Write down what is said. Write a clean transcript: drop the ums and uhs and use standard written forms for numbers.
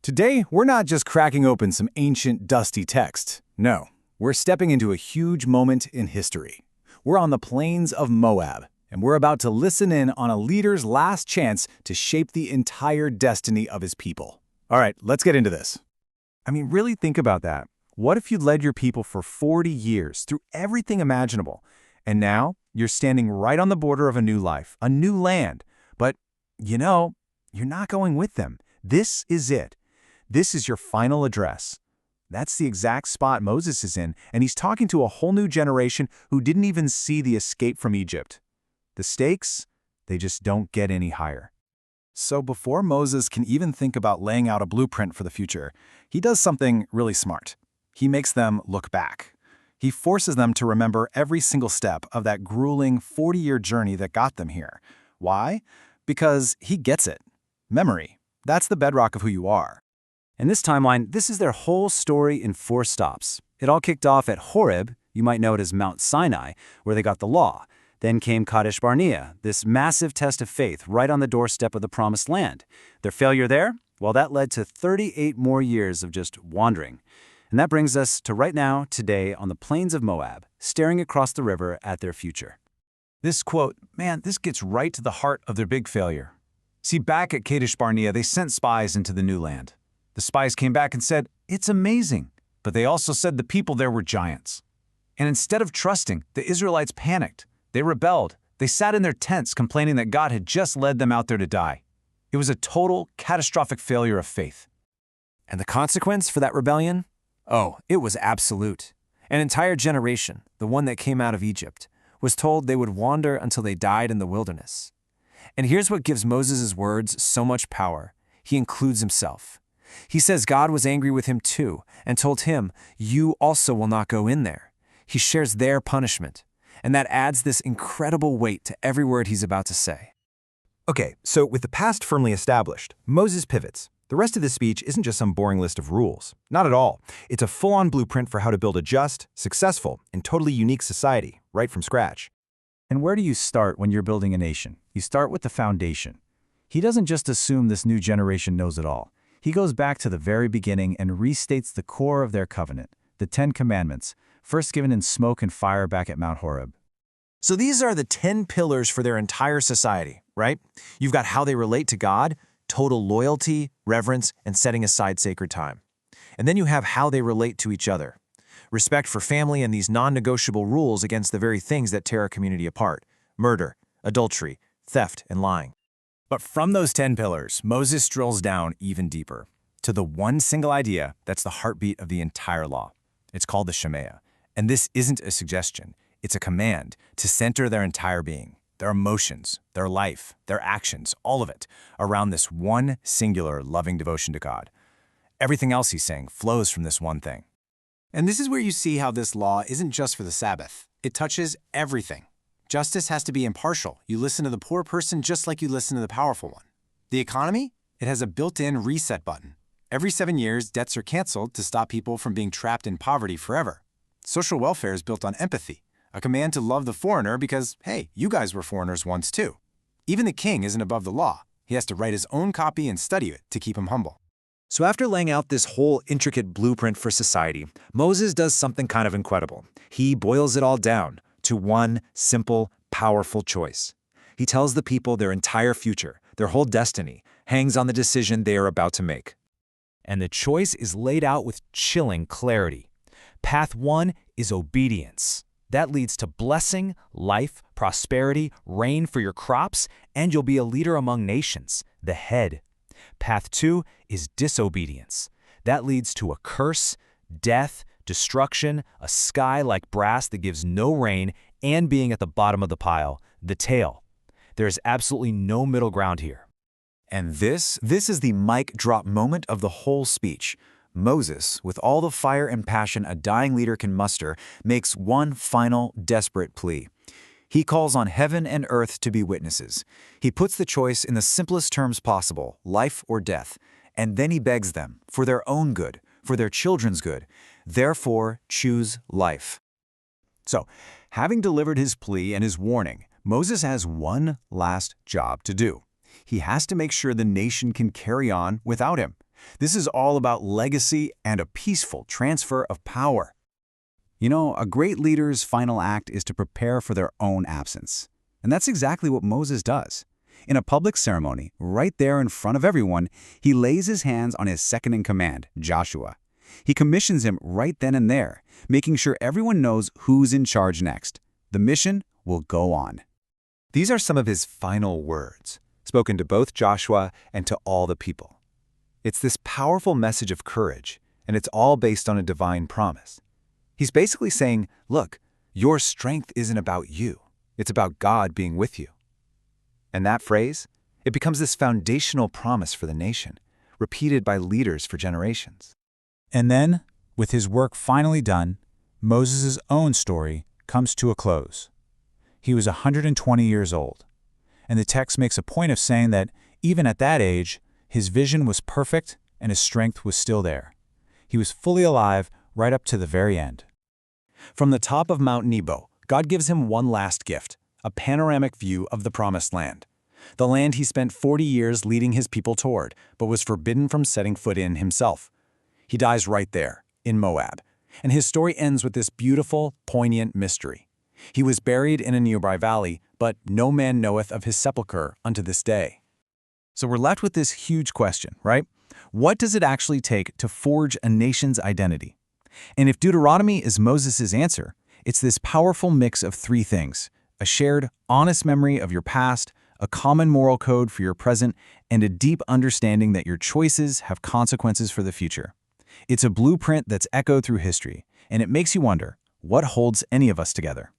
Today, we're not just cracking open some ancient, dusty text. No, we're stepping into a huge moment in history. We're on the plains of Moab, and we're about to listen in on a leader's last chance to shape the entire destiny of his people. All right, let's get into this. I mean, really think about that. What if you'd led your people for 40 years through everything imaginable, and now you're standing right on the border of a new life, a new land, but, you're not going with them. This is it. This is your final address. That's the exact spot Moses is in, and he's talking to a whole new generation who didn't even see the escape from Egypt. The stakes, they just don't get any higher. So before Moses can even think about laying out a blueprint for the future, he does something really smart. He makes them look back. He forces them to remember every single step of that grueling 40-year journey that got them here. Why? Because he gets it. Memory. That's the bedrock of who you are. In this timeline, this is their whole story in 4 stops. It all kicked off at Horeb, you might know it as Mount Sinai, where they got the law. Then came Kadesh Barnea, this massive test of faith right on the doorstep of the Promised Land. Their failure there? Well, that led to 38 more years of just wandering. And that brings us to right now, today, on the plains of Moab, staring across the river at their future. This quote, this gets right to the heart of their big failure. See, back at Kadesh Barnea, they sent spies into the new land. The spies came back and said, "It's amazing." But they also said the people there were giants. And instead of trusting, the Israelites panicked. They rebelled. They sat in their tents complaining that God had just led them out there to die. It was a total, catastrophic failure of faith. And the consequence for that rebellion? Oh, it was absolute. An entire generation, the one that came out of Egypt, was told they would wander until they died in the wilderness. And here's what gives Moses' words so much power. He includes himself. He says God was angry with him too, and told him, "You also will not go in there." He shares their punishment, and that adds this incredible weight to every word he's about to say. Okay, so with the past firmly established, Moses pivots. The rest of this speech isn't just some boring list of rules. Not at all. It's a full-on blueprint for how to build a just, successful, and totally unique society, right from scratch. And where do you start when you're building a nation? You start with the foundation. He doesn't just assume this new generation knows it all. He goes back to the very beginning and restates the core of their covenant, the 10 Commandments, first given in smoke and fire back at Mount Horeb. So these are the 10 pillars for their entire society, right? You've got how they relate to God, total loyalty, reverence, and setting aside sacred time. And then you have how they relate to each other. Respect for family and these non-negotiable rules against the very things that tear a community apart: murder, adultery, theft, and lying. But from those 10 pillars, Moses drills down even deeper to the one single idea that's the heartbeat of the entire law. It's called the Shema. And this isn't a suggestion. It's a command to center their entire being, their emotions, their life, their actions, all of it, around this one singular loving devotion to God. Everything else he's saying flows from this one thing. And this is where you see how this law isn't just for the Sabbath. It touches everything. Justice has to be impartial. You listen to the poor person just like you listen to the powerful one. The economy? It has a built-in reset button. Every 7 years, debts are canceled to stop people from being trapped in poverty forever. Social welfare is built on empathy, a command to love the foreigner because, hey, you guys were foreigners once too. Even the king isn't above the law. He has to write his own copy and study it to keep him humble. So after laying out this whole intricate blueprint for society, Moses does something kind of incredible. He boils it all down to one simple, powerful choice. He tells the people their entire future, their whole destiny, hangs on the decision they are about to make. And the choice is laid out with chilling clarity. Path 1 is obedience. That leads to blessing, life, prosperity, rain for your crops, and you'll be a leader among nations, the head. Path 2 is disobedience. That leads to a curse, death, destruction, a sky like brass that gives no rain, and being at the bottom of the pile, the tail. There is absolutely no middle ground here. And this is the mic drop moment of the whole speech. Moses, with all the fire and passion a dying leader can muster, makes one final, desperate plea. He calls on heaven and earth to be witnesses. He puts the choice in the simplest terms possible, life or death, and then he begs them, for their own good, for their children's good, therefore choose life. So, having delivered his plea and his warning, Moses has one last job to do. He has to make sure the nation can carry on without him. This is all about legacy and a peaceful transfer of power. You know, a great leader's final act is to prepare for their own absence. And that's exactly what Moses does. In a public ceremony, right there in front of everyone, he lays his hands on his second-in-command, Joshua. He commissions him right then and there, making sure everyone knows who's in charge next. The mission will go on. These are some of his final words, spoken to both Joshua and to all the people. It's this powerful message of courage, and it's all based on a divine promise. He's basically saying, look, your strength isn't about you. It's about God being with you. And that phrase, it becomes this foundational promise for the nation, repeated by leaders for generations. And then, with his work finally done, Moses' own story comes to a close. He was 120 years old, and the text makes a point of saying that even at that age, his vision was perfect and his strength was still there. He was fully alive right up to the very end. From the top of Mount Nebo, God gives him one last gift, a panoramic view of the Promised Land. The land he spent 40 years leading his people toward, but was forbidden from setting foot in himself. He dies right there, in Moab, and his story ends with this beautiful, poignant mystery. He was buried in a nearby valley, but no man knoweth of his sepulchre unto this day. So we're left with this huge question, right? What does it actually take to forge a nation's identity? And if Deuteronomy is Moses' answer, it's this powerful mix of three things: a shared, honest memory of your past, a common moral code for your present, and a deep understanding that your choices have consequences for the future. It's a blueprint that's echoed through history, and it makes you wonder, what holds any of us together?